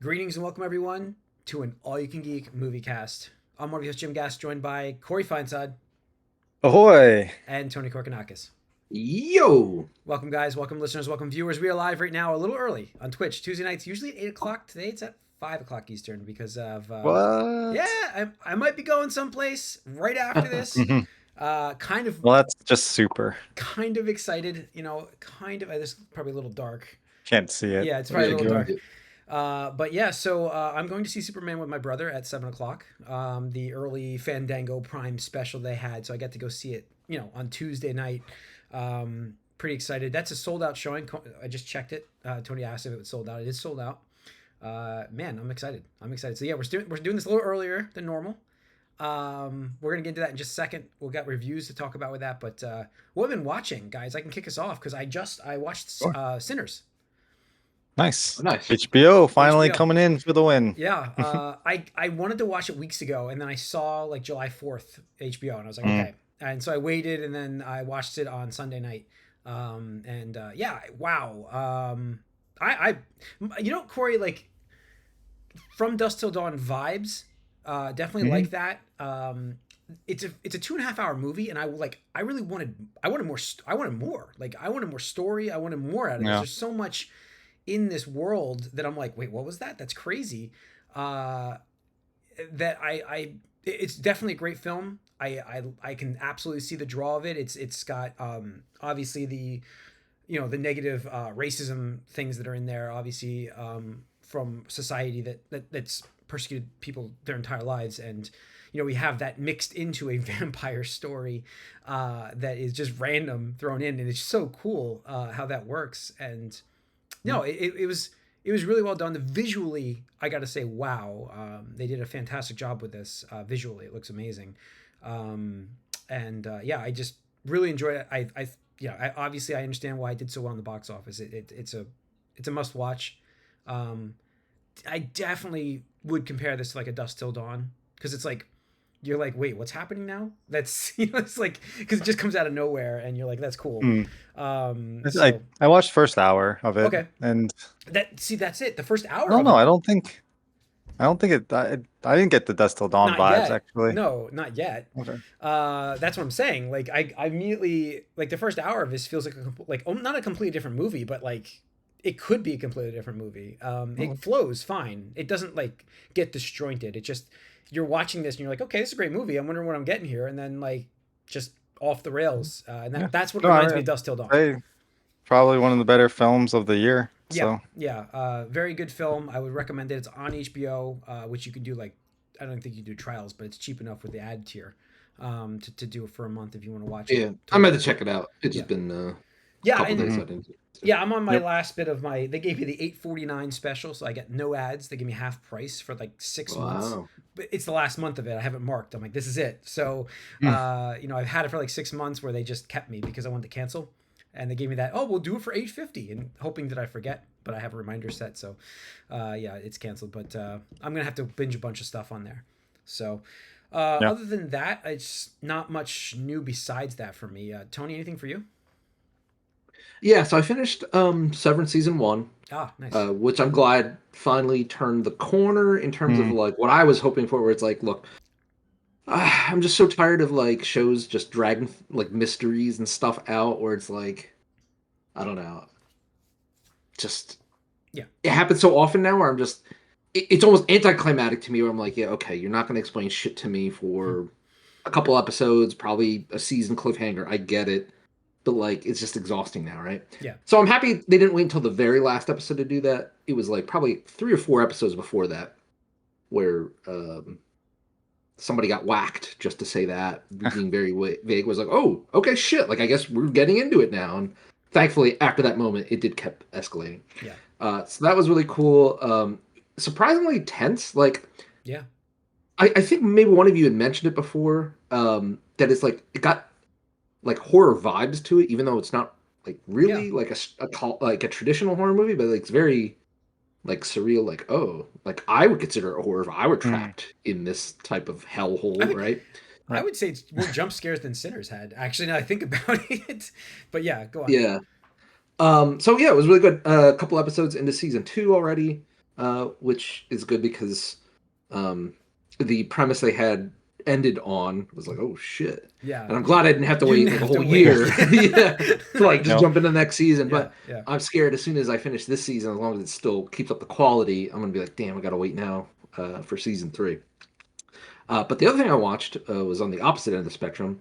Greetings and welcome everyone to an all-you-can-geek movie cast. I'm one of your hosts, Jim Gass, joined by Corey Feinsod Ahoy! and Tony Korkanakis. Yo! Welcome, guys. Welcome, listeners. Welcome, viewers. We are live right now a little early on Twitch. Tuesday nights, usually at 8 o'clock. Today it's at 5 o'clock Eastern because of... What? Yeah, I might be going someplace right after this. Kind of... Well, that's just super. Kind of excited. This is probably a little dark. Can't see it. Yeah, it's probably a little dark. Good. But yeah, so I'm going to see Superman with my brother at 7 o'clock. The early Fandango Prime special they had, so I got to go see it, on Tuesday night. Pretty excited. That's a sold out showing. I just checked it. Tony asked if it was sold out. It is sold out. Man, I'm excited. So yeah, we're doing this a little earlier than normal. We're gonna get into that in just a second. We'll get reviews to talk about with that. But what have been watching, guys? I can kick us off because I watched Sinners. Nice. Nice. HBO finally HBO. coming in for the win. Yeah, I wanted to watch it weeks ago, and then I saw like July 4th HBO, and I was like, okay. And so I waited, and then I watched it on Sunday night. Yeah, wow. Corey, like From Dusk Till Dawn vibes, definitely like that. It's a 2.5 hour movie, and I really wanted more. I wanted more story. I wanted more out of it. Yeah. There's so much in this world that I'm like, wait, what was that? That's crazy. It's definitely a great film. I can absolutely see the draw of it. It's got obviously the negative racism things that are in there, obviously from society that's persecuted people their entire lives, and we have that mixed into a vampire story that is just random thrown in, and it's so cool how that works. And no, it was really well done. Visually, I got to say, wow, they did a fantastic job with this. Visually, it looks amazing, I just really enjoyed it. I obviously I understand why it did so well in the box office. It's a must watch. I definitely would compare this to like a Dusk Till Dawn, because it's like you're like, wait, what's happening now? That's it's like, because it just comes out of nowhere, and you're like, that's cool. I watched first hour of it. Okay. And that's it. The first hour. I don't think it. I didn't get the Dusk Till Dawn Not vibes yet. actually. No, not yet. Okay. That's what I'm saying. Like I immediately, like, the first hour of this feels like not a completely different movie, but like it could be a completely different movie. It flows fine. It doesn't like get disjointed. It just, you're watching this and you're like, okay, this is a great movie. I'm wondering what I'm getting here, and then like just off the rails. That's what reminds me of Dusk Till Dawn. Probably one of the better films of the year. Yeah. Very good film. I would recommend it. It's on HBO, which you can do, like, I don't think you do trials, but it's cheap enough with the ad tier to do it for a month if you want to watch it. Yeah, I'm about to check it out. It's just been a couple days. I didn't. Yeah, I'm on my last bit of they gave me the $8.49 special, so I get no ads. They give me half price for like 6 months. But it's the last month of it. I have it marked. I'm like, this is it. So, I've had it for like 6 months where they just kept me because I wanted to cancel. And they gave me that, oh, we'll do it for $8.50, and hoping that I forget, but I have a reminder set. So, it's canceled. But I'm going to have to binge a bunch of stuff on there. So, other than that, it's not much new besides that for me. Tony, anything for you? Yeah, so I finished Severance season 1. Nice. Which I'm glad finally turned the corner in terms of like what I was hoping for, where it's like, look, I'm just so tired of like shows just dragging like mysteries and stuff out, where it's like, I don't know, just it happens so often now where I'm just, it's almost anticlimactic to me, where I'm like, yeah, okay, you're not going to explain shit to me for a couple episodes, probably a season cliffhanger. I get it. But like, it's just exhausting now, right? Yeah. So I'm happy they didn't wait until the very last episode to do that. It was like probably 3 or 4 episodes before that where somebody got whacked, just to say that, being very vague. Was like, oh, okay, shit. Like, I guess we're getting into it now. And thankfully, after that moment, it did kept escalating. Yeah. So that was really cool. Surprisingly tense. Like, yeah. I think maybe one of you had mentioned it before. That it's like, it got like horror vibes to it, even though it's not like really like a traditional horror movie, but like, it's very like surreal. Like, oh, like I would consider it a horror if I were trapped in this type of hellhole, right? I would say it's more jump scares than Sinners had, actually, now I think about it. But yeah, go on. Yeah. So yeah, it was really good. A couple episodes into season 2 already. which is good because the premise they had ended on was like, oh shit. Yeah, And I'm glad I didn't have to you wait didn't like a have to whole wait. year yeah, to like just Yep. jump into the next season. Yeah, But yeah. I'm scared as soon as I finish this season, as long as it still keeps up the quality, I'm gonna be like, damn, I gotta wait now for season 3. But the other thing I watched was on the opposite end of the spectrum,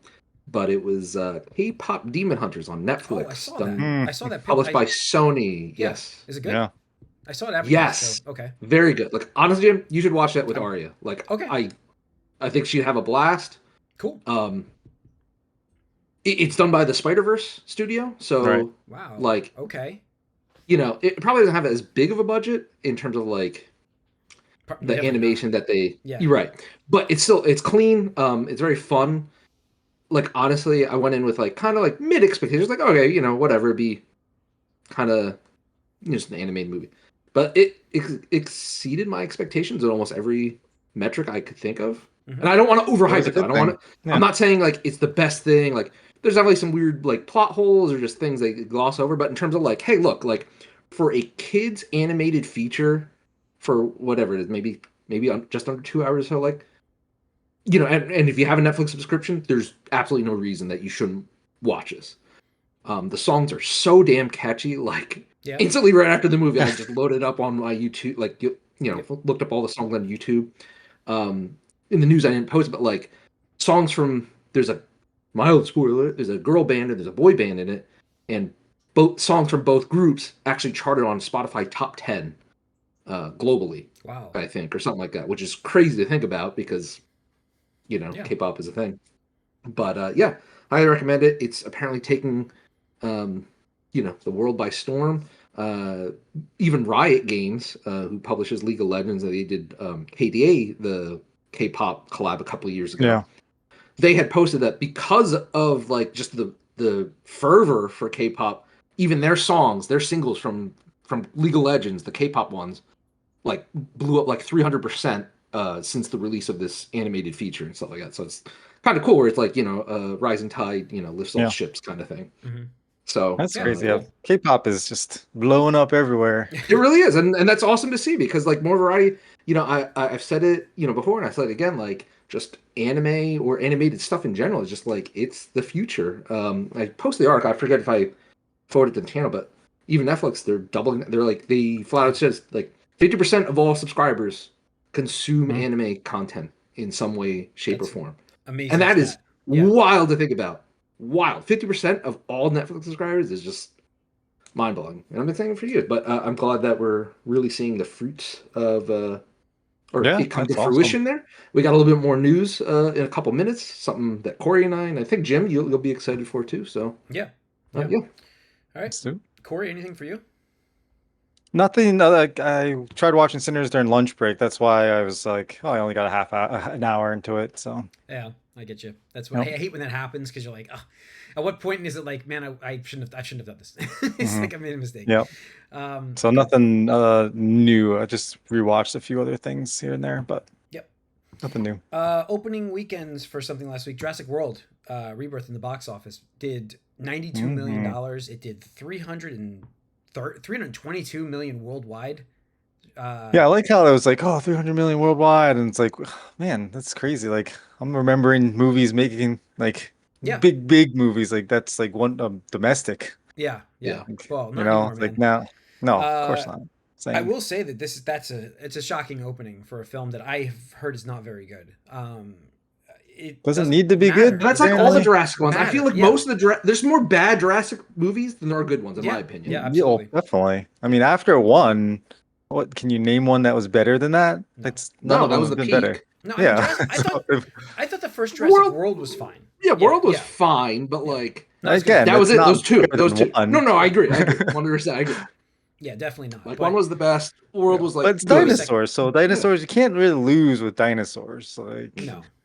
but it was K-pop Demon Hunters on Oh, I Netflix, saw that. Mm, I saw that pitch. published by Sony. Yeah. Yes, Is it good? yeah. I saw it advertised. So yes, okay. very good. Like honestly, Jim, you should watch that with I'm- Arya. Like Okay. I think she'd have a blast. Cool. It's done by the Spider-Verse studio, so Right. Wow. like Okay. it probably doesn't have as big of a budget in terms of like the Definitely animation not. that they. Yeah. You're right, but it's clean. It's very fun. Like honestly, I went in with like kind of like mid expectations, like okay, whatever, it'd be kind of just an animated movie, but it exceeded my expectations in almost every metric I could think of. Mhm. And I don't want to Well, overhype that's a it. Though. I good don't want thing. to. Yeah. I'm not saying like it's the best thing. Like there's definitely some weird like plot holes or just things they gloss over. But in terms of like, hey, look, like for a kids animated feature, for whatever it is, maybe just under 2 hours. So like, and if you have a Netflix subscription, there's absolutely no reason that you shouldn't watch this. The songs are so damn catchy. Like Yeah. instantly right after the movie, I just loaded up on my YouTube, like Yep. looked up all the songs on YouTube. In the news, I didn't post, but like songs from there's a mild spoiler. There's a girl band and there's a boy band in it, and both songs from both groups actually charted on Spotify top 10 globally. Wow. I think, or something like that, which is crazy to think about because Yeah. K-pop is a thing. But yeah, highly recommend it. It's apparently taking the world by storm. Even Riot Games, who publishes League of Legends, they did KDA, the K-pop collab a couple of years ago. Yeah. They had posted that because of like just the fervor for K-pop, even their songs, their singles from League of Legends, the K-pop ones, like blew up like 300% since the release of this animated feature and stuff like that. So it's kind of cool where it's like rising tide lifts all Yeah. ships kind of thing. Mhm. So That's Yeah, crazy. cool. Yeah. K-pop is just blowing up everywhere. it really is, and that's awesome to see because like more variety. I've said it before, and I said it again. Like just anime or animated stuff in general is just like it's the future. I posted the article. I forget if I forwarded it to the channel, but even Netflix, they're doubling. They're like they flat out says like 50% of all subscribers consume Mhm. anime content in some way, shape, That's or form, Amazing. and that is stat. Yeah. wild to think about. Wild. 50% of all Netflix subscribers is just mind blowing. And I've been saying it for years, but I'm glad that we're really seeing the fruits of or Yeah, it come to that's awesome. fruition there. We got a little bit more news in a couple minutes, something that Corey and I think Jim, you'll be excited for too. So Yeah. yeah. All right. Let's do it. Corey, anything for you? Nothing. Like I tried watching Sinners during lunch break. That's why I was like, oh, I only got an hour into it. So Yeah, I get you. That's what Yep. I hate when that happens because you're like, oh, at what point is it like, man, I shouldn't have done this. It's Mhm. like I made a mistake. Yep. So good. nothing new. I just rewatched a few other things here and there, but Yep. nothing new. Opening weekends for something last week. Jurassic World, Rebirth in the box office did $92 million. It did 322 million worldwide. Yeah, I like how it was like, oh, 300 million worldwide, and it's like, man, that's crazy. Like I'm remembering movies making like Yeah. big movies like that's like one domestic. Yeah. Yeah. Like, Well, not anymore, it's man. like now, no, of course not. I Same. will say that it's a shocking opening for a film that I've heard is not very good. It Doesn't doesn't need to be matter. good. That's like all the Apparently. Jurassic ones. I feel like Yeah. most of the there's more bad Jurassic movies than there are good ones, in my opinion. Yeah, Yeah, oh, absolutely. definitely. I mean, after one, what can you name one that was better than that? That's none No, of that them was have the been peak. better. No, I mean, Yeah. So I thought the first Jurassic World was fine. Yeah, World was yeah. fine, but Yeah. like Not as good. again, that was that's it. not Those two. better Those than two. one. No, I agree. 100%. I agree. Yeah, definitely not. Like But one was the best. World Yeah. was like But it's good. dinosaurs, so dinosaurs you can't really lose with dinosaurs. Like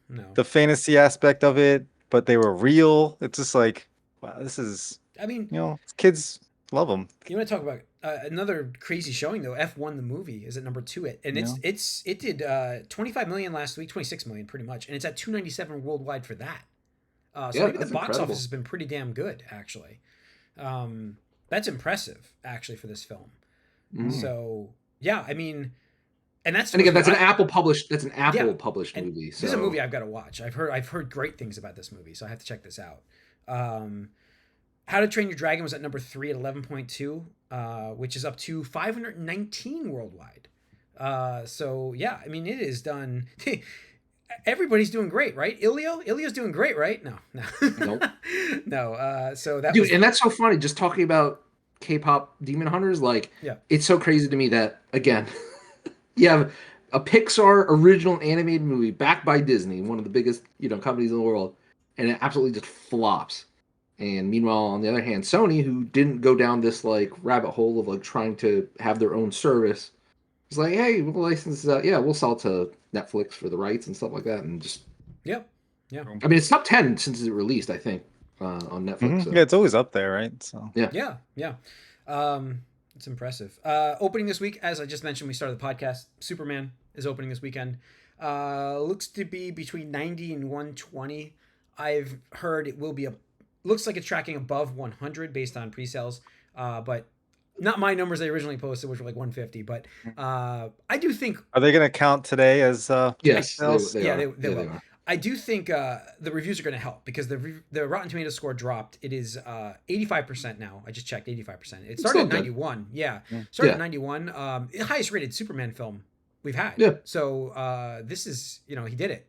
no. the fantasy aspect of it, but they were real. It's just like, wow, this is, I mean, kids love them. you want to talk about another crazy showing though? F1 the movie is at number 2, and it did 25 million last week, 26 million pretty much, and it's at 297 worldwide for that. So maybe the that's box incredible. office has been pretty damn good actually. That's impressive actually for this film. Mhm. So Yeah, I mean, and that's And again, supposed to that's be, an Apple published. That's an yeah, Apple published and movie. this is a So movie I've got to watch. I've heard great things about this movie, so I have to check this out. Um, How to Train Your Dragon was at number 3 at 11.2, which is up to 519 worldwide. So yeah, I mean, it is done. Everybody's doing great, right? Ilio's doing great, right? No, no, nope. no. So that Dude, was, and that's so funny. Just talking about K-pop Demon Hunters, like yeah, it's so crazy to me that again, you have a Pixar original animated movie backed by Disney, one of the biggest companies in the world, and it absolutely just flops. And meanwhile, on the other hand, Sony, who didn't go down this like rabbit hole of like trying to have their own service, was like, hey, we'll license this out. Yeah, we'll sell it to Netflix for the rights and stuff like that, and just yep, yeah, I mean, it's top 10 since it released, I think, on Netflix. So. Yeah, it's always up there, right? So Yeah. yeah. It's impressive. Opening this week, as I just mentioned, we started the podcast. Superman is opening this weekend. Looks to be between 90 and 120. I've heard it will be looks like it's tracking above 100 based on pre-sales, but not my numbers I originally posted, which were like 150. But I do think, are they going to count today as Yes, sales? they are. they will. They are. I do think the reviews are going to help because the Rotten Tomatoes score dropped. It is 85% now. I just checked, 85%. It started at 91. Yeah, started at 91. Highest rated Superman film we've had. Yeah. So this is, he did it.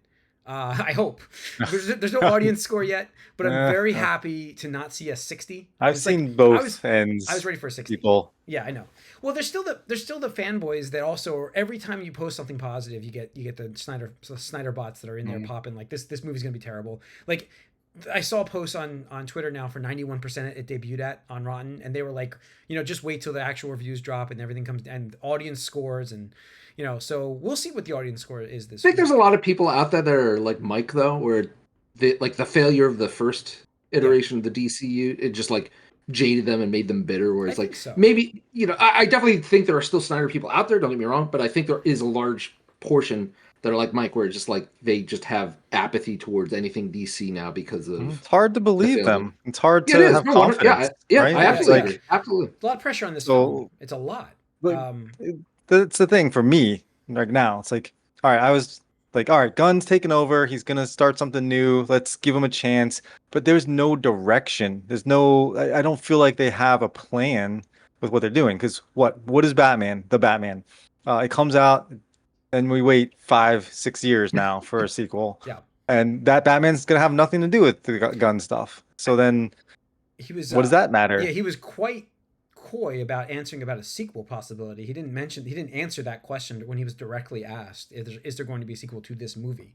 I hope. There's no audience score yet, but I'm very happy to not see a 60. I've seen both ends. I was ready for a 60. People. Yeah, I know. Well, there's still the fanboys that also, every time you post something positive, you get the Snyder bots that are in there popping like this movie's gonna be terrible. Like, I saw posts on Twitter now for 91% it debuted at on Rotten, and they were like, just wait till the actual reviews drop and everything comes, and audience scores, and so we'll see what the audience score is this I think week. there's a lot of people out there that are like Mike, though, where the failure of the first iteration of the DCU, it just like jaded them and made them bitter, where it's like so. Maybe I definitely think there are still Snyder people out there, don't get me wrong, but I think there is a large portion that are like Mike, where it's just like they just have apathy towards anything DC now because of it's hard to believe them. It's hard to have confidence. Yeah, right? I absolutely agree. Absolutely. A lot of pressure on this film. It's a lot. That's the thing for me right now. It's like, all right, I was like, all right, Gunn's taking over. He's going to start something new. Let's give him a chance. But there's no direction. I don't feel like they have a plan with what they're doing. Because what is Batman? The Batman. It comes out and we wait 5-6 years now for a sequel. Yeah. And that Batman's going to have nothing to do with the Gunn stuff. So then what does that matter? Yeah, he was quite coy about answering about a sequel possibility. He didn't answer that question when he was directly asked, is there going to be a sequel to this movie?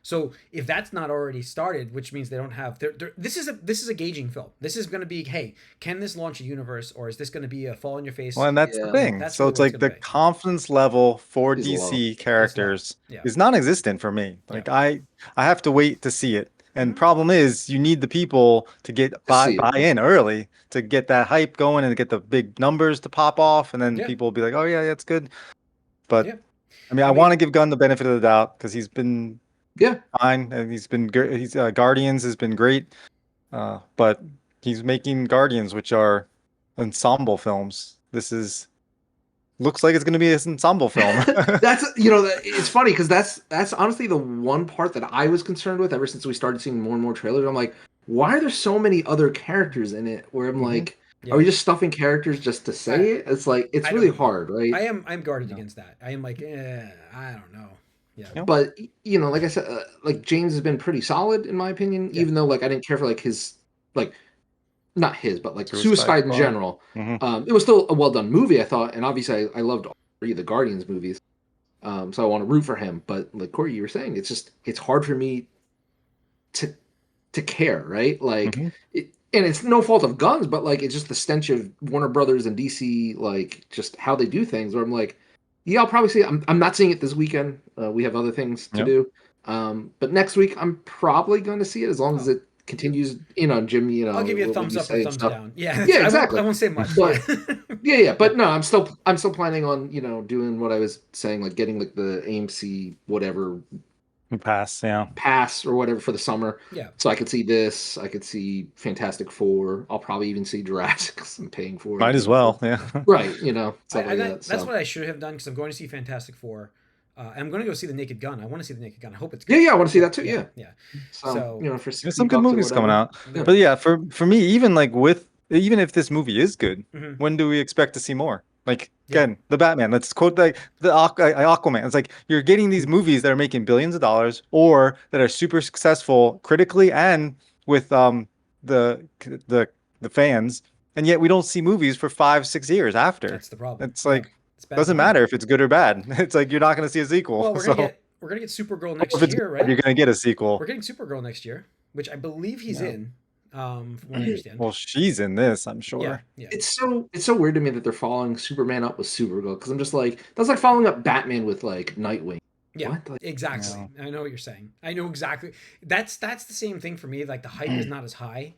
So if that's not already started, which means they don't have this is a gauging film. This is going to be, hey, can this launch a universe, or is this going to be a fall in your face? Well, and that's the thing. So it's like the confidence level for DC characters is non-existent for me. Like I have to wait to see it. And problem is, you need the people to get buy in early to get that hype going and get the big numbers to pop off, and then people will be like, "Oh yeah, it's good." But I mean, I want to give Gunn the benefit of the doubt because he's been fine, and he's been great. He's Guardians has been great, but he's making Guardians, which are ensemble films. Looks like it's going to be an ensemble film. That's it's funny because that's honestly the one part that I was concerned with ever since we started seeing more and more trailers. I'm like, why are there so many other characters in it? Where I'm like, are we just stuffing characters just to say it? It's like it's really hard, right? I'm guarded against that. I am like, I don't know. Yeah. But like I said, like James has been pretty solid in my opinion. Even though like I didn't care for like his like. Not his, but like Suicide in general. It was still a well done movie, I thought, and obviously I loved all three of the Guardians movies, so I want to root for him. But like Corey, you were saying, it's hard for me to care, right? Like, and it's no fault of Gunn's, but like it's just the stench of Warner Brothers and DC, like just how they do things. Where I'm like, yeah, I'll probably see it. I'm not seeing it this weekend. We have other things to do. But next week I'm probably going to see it as long as it continues Jim, I'll give you a thumbs up or thumbs down. Yeah, exactly. I won't say much. But but no, I'm still planning on doing what I was saying, like getting like the AMC whatever Pass, yeah. pass or whatever for the summer. Yeah. So I could see this. I could see Fantastic Four. I'll probably even see Jurassic because I'm paying for it. Might as well, yeah. Right, stuff like that. That's So. what I should have done because I'm going to see Fantastic Four. And I'm going to go see The Naked Gun. I want to see The Naked Gun. I hope it's good. Yeah, I want to see that too. Yeah. So for there's some good movies coming out. Yeah. But yeah, for me, even if this movie is good, when do we expect to see more? Like again, the Batman. Let's quote the Aquaman. It's like you're getting these movies that are making billions of dollars or that are super successful critically and with the fans, and yet we don't see movies for 5-6 years after. That's the problem. It's like doesn't matter if it's good or bad. It's like you're not going to see a sequel. Well, we're gonna get Supergirl next year, right? You're going to get a sequel. We're getting Supergirl next year, which I believe he's in. From what I understand. Well, she's in this, I'm sure. Yeah. It's so weird to me that they're following Superman up with Supergirl because I'm just like that's like following up Batman with like Nightwing. Yeah, what? Like, exactly. I know what you're saying. I know exactly. That's the same thing for me. Like the hype is not as high,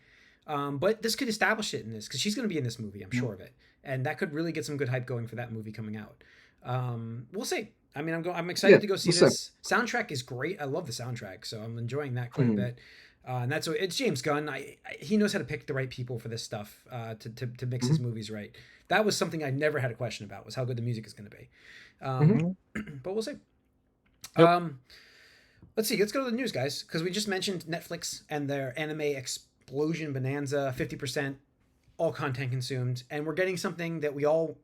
but this could establish it in this because she's going to be in this movie. I'm sure of it, and that could really get some good hype going for that movie coming out. We'll see. I mean, I'm excited to go see this. Soundtrack is great. I love the soundtrack, so I'm enjoying that quite a bit. And that's it's James Gunn. He knows how to pick the right people for this stuff to mix his movies right. That was something I never had a question about was how good the music is going to be. But we'll see. Yep. Let's see. Let's go to the news, guys, because we just mentioned Netflix and their anime explosion bonanza, 50% all content consumed, and we're getting something that we all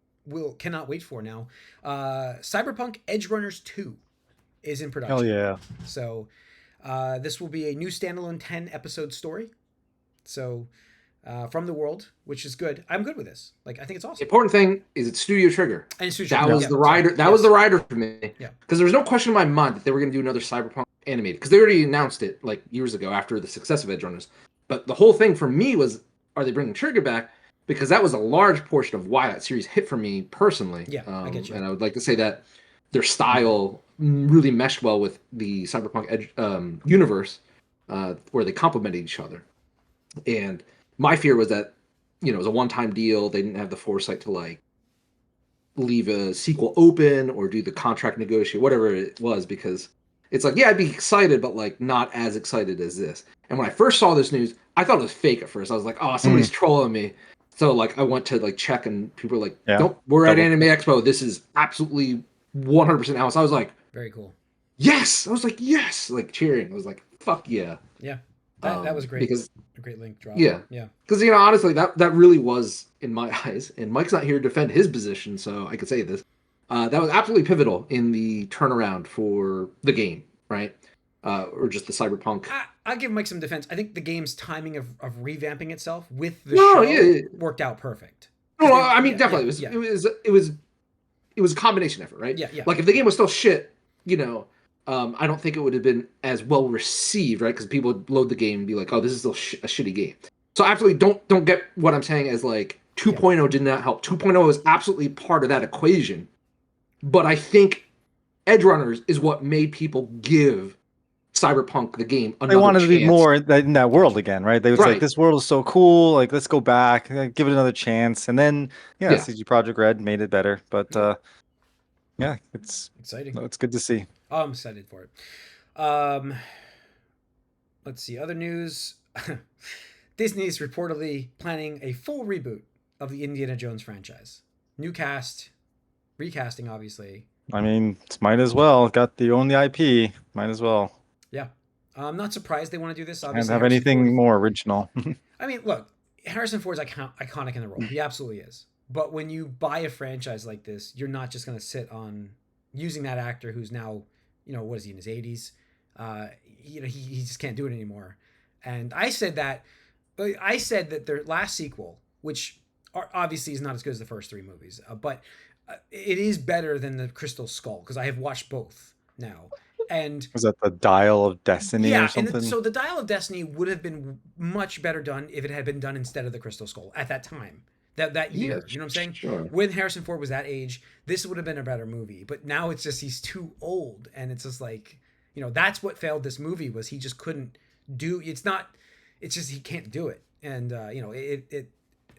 cannot wait for now. Cyberpunk Edgerunners 2 is in production. Hell yeah! So. This will be a new standalone 10-episode story. So, from the world, which is good. I'm good with this. Like, I think it's awesome. The important thing is it's Studio Trigger. And Studio Trigger. Was the rider. That was the rider for me. Yeah. Because there was no question in my mind that they were going to do another Cyberpunk animated. Because they already announced it like years ago after the success of Edgerunners. But the whole thing for me was, are they bringing Trigger back? Because that was a large portion of why that series hit for me personally. Yeah, I get you. And I would like to say that their style really meshed well with the Cyberpunk universe, where they complemented each other. And my fear was that, it was a one-time deal. They didn't have the foresight to like leave a sequel open or do the contract negotiate, whatever it was, because it's like, yeah, I'd be excited, but like not as excited as this. And when I first saw this news, I thought it was fake at first. I was like, oh, somebody's trolling me. So like I went to like check and people were like, nope, we're at Anime Expo. This is absolutely 100% out. So I was like, very cool. Yes. I was like, yes, like cheering. I was like, fuck yeah. Yeah. That was great. Because a great link drop. Yeah. Yeah. Because, honestly, that really was, in my eyes, and Mike's not here to defend his position, so I could say this. That was absolutely pivotal in the turnaround for the game, right? Or just the Cyberpunk. I'll give Mike some defense. I think the game's timing of revamping itself with the show worked out perfect. No, I mean, definitely. It was a combination effort, right? Yeah. Like, if the game was still shit, I don't think it would have been as well received, right? Because people would load the game and be like, "Oh, this is still a shitty game." So I absolutely don't get what I'm saying as like 2.0 did not help. 2.0 is absolutely part of that equation, but I think Edgerunners is what made people give Cyberpunk the game another They wanted chance. to be more in that world again, right? They was like, "This world is so cool. Like, let's go back, give it another chance." And then, CG Projekt Red made it better, but. Yeah, it's exciting. It's good to see. Oh, I'm excited for it. Let's see. Other news. Disney's reportedly planning a full reboot of the Indiana Jones franchise. New cast, recasting, obviously. I mean, might as well. Got the own the IP. Might as well. Yeah. I'm not surprised they want to do this. Obviously, and have anything more original. I mean, look, Harrison Ford's iconic in the role. He absolutely is. But when you buy a franchise like this, you're not just going to sit on using that actor who's now, what is he, in his 80s? He just can't do it anymore. And I said that their last sequel, which obviously is not as good as the first three movies, but it is better than the Crystal Skull, because I have watched both now. And was that the Dial of Destiny or something? So the Dial of Destiny would have been much better done if it had been done instead of the Crystal Skull at that time. That year, you know what I'm saying? Sure. When Harrison Ford was that age, this would have been a better movie. But now it's just he's too old, and it's just like, that's what failed this movie, was he just couldn't do. It's just he can't do it, and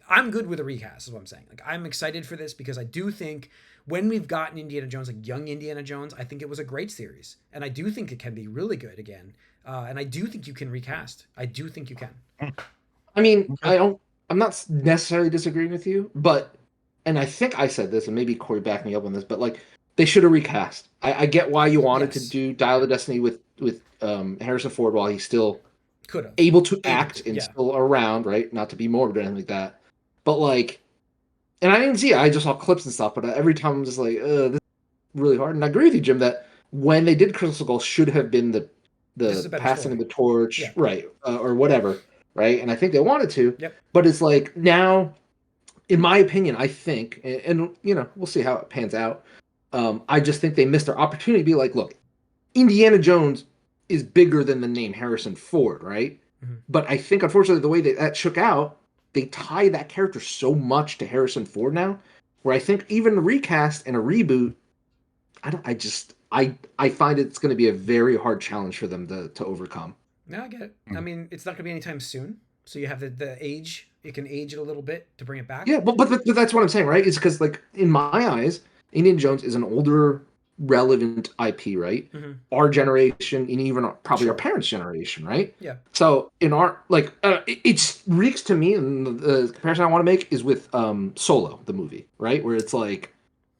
I'm good with a recast, is what I'm saying. Like, I'm excited for this because I do think when we've gotten Indiana Jones, like young Indiana Jones, I think it was a great series, and I do think it can be really good again. And I do think you can recast. I do think you can. I mean, I'm not necessarily disagreeing with you, but, and I think I said this, and maybe Corey backed me up on this, but like, they should have recast. I get why you wanted to do Dial of Destiny with Harrison Ford while he's still able to act and still around, right? Not to be morbid or anything like that. But like, and I didn't see it. I just saw clips and stuff. But every time I'm just like, this is really hard. And I agree with you, Jim, that when they did Crystal Skull should have been the passing of the torch, right, or whatever, right? And I think they wanted to. Yep. But it's like now, in my opinion, I think, and you know, we'll see how it pans out. I just think they missed their opportunity to be like, look, Indiana Jones is bigger than the name Harrison Ford, right? Mm-hmm. But I think, unfortunately, the way that shook out, they tie that character so much to Harrison Ford now, where I think even a recast and a reboot, I find it's going to be a very hard challenge for them to overcome. No, I get it. I mean, it's not going to be anytime soon. So you have the age, it can age it a little bit to bring it back. Yeah, but that's what I'm saying, right? It's because, like, in my eyes, Indiana Jones is an older, relevant IP, right? Mm-hmm. Our generation, and even probably our parents' generation, right? Yeah. So in our, like, it reeks to me, and the comparison I want to make is with Solo, the movie, right? Where it's like,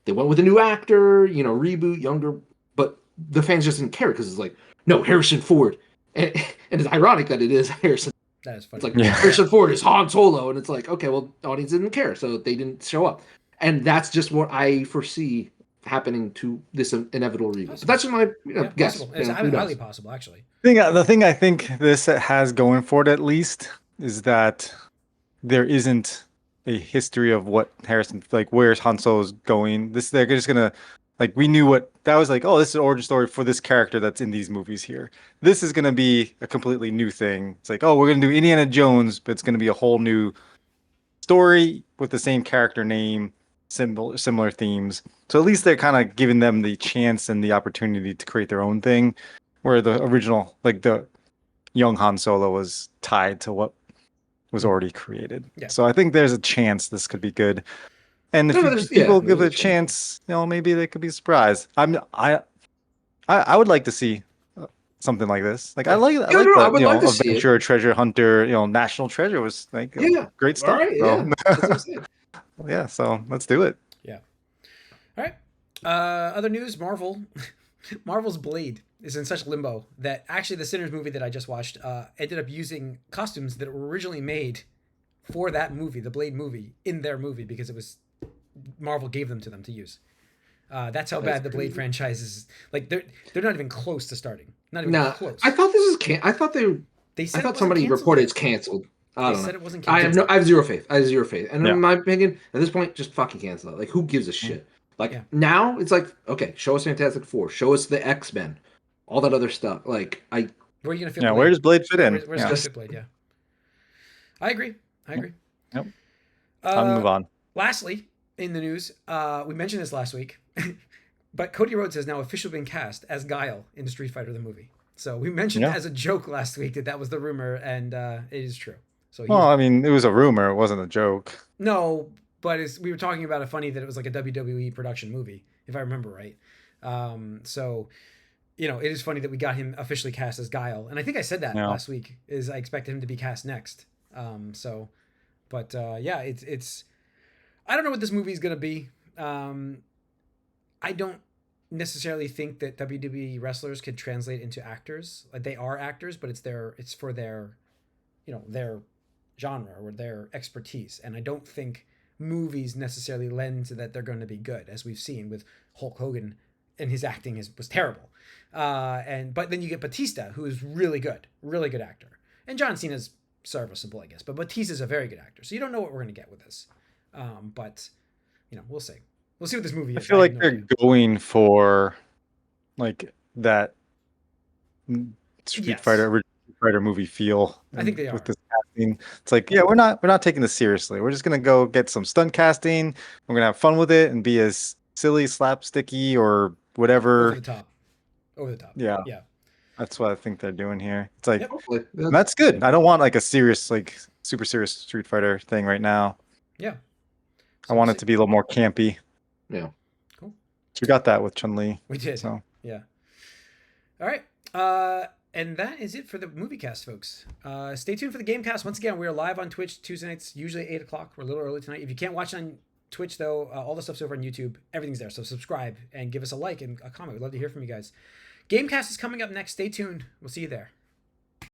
they went with a new actor, you know, reboot, younger, but the fans just didn't care because it's like, no, Harrison Ford. And it's ironic that it is Harrison. That is funny. It's like, Harrison Ford is Han Solo, and it's like, okay, well, the audience didn't care, so they didn't show up. And that's just what I foresee happening to this inevitable reboot. But that's just my guess. It's highly possible, actually. The thing I think this has going for it, at least, is that there isn't a history of what Harrison, like, where's Han Solo's going. They're just gonna, like, we knew what that was, like, oh, this is an origin story for this character that's in these movies here. This is gonna be a completely new thing. It's like, oh, we're gonna do Indiana Jones, but it's gonna be a whole new story with the same character name, similar themes. So at least they're kind of giving them the chance and the opportunity to create their own thing, where the original, like the young Han Solo, was tied to what was already created. Yeah. So I think there's a chance this could be good. And if people give it a chance, you know, maybe they could be surprised. I would like to see something like this. Like, I like Adventure, Treasure Hunter, you know, National Treasure was like great stuff. Right, yeah, so let's do it. Yeah. All right. Other news, Marvel's Blade is in such limbo that actually the Sinners movie that I just watched ended up using costumes that were originally made for that movie, the Blade movie, in their movie because it was Marvel gave them to them to use. That's how bad the Blade franchise is. Like, they're not even close to starting. Not even close. I thought this is I thought somebody reported it's canceled. I don't know. It wasn't canceled. I have zero faith. And in my opinion, at this point, just fucking cancel it. Like, who gives a shit? Like, now it's like, okay, show us Fantastic Four, show us the X-Men, all that other stuff. Like, where are you gonna fit? Yeah, where does Blade fit in? Where's gonna fit Blade? Yeah, I agree. Yep. I'll move on. Lastly, in the news, we mentioned this last week, but Cody Rhodes has now officially been cast as Guile in Street Fighter the movie. So we mentioned as a joke last week that was the rumor, and it is true. So I mean, it was a rumor; it wasn't a joke. No, but we were talking about it funny that it was like a WWE production movie, if I remember right. So, you know, it is funny that we got him officially cast as Guile, and I think I said that last week. Is I expected him to be cast next. It's. I don't know what this movie is gonna be. I don't necessarily think that WWE wrestlers could translate into actors. Like, they are actors, but it's for their, you know, their genre or their expertise. And I don't think movies necessarily lend to that they're going to be good, as we've seen with Hulk Hogan, and his acting was terrible. But then you get Batista, who is really good actor, and John Cena's serviceable, I guess. But Batista's a very good actor, so you don't know what we're going to get with this. But you know, we'll see. We'll see what this movie is. I feel like they're going for like that Street Fighter movie feel. I think they are. With this casting. It's like, we're not taking this seriously. We're just gonna go get some stunt casting. We're gonna have fun with it and be as silly, slapsticky, or whatever. Over the top. Yeah. That's what I think they're doing here. It's like, that's good. I don't want like a serious, like super serious Street Fighter thing right now. Yeah. I want it to be a little more campy. Yeah. Cool. We got that with Chun-Li. We did. So Yeah. All right. And that is it for the Moviecast, folks. Stay tuned for the Gamecast. Once again, we are live on Twitch Tuesday nights, usually 8 o'clock. We're a little early tonight. If you can't watch on Twitch, though, all the stuff's over on YouTube. Everything's there. So subscribe and give us a like and a comment. We'd love to hear from you guys. Gamecast is coming up next. Stay tuned. We'll see you there.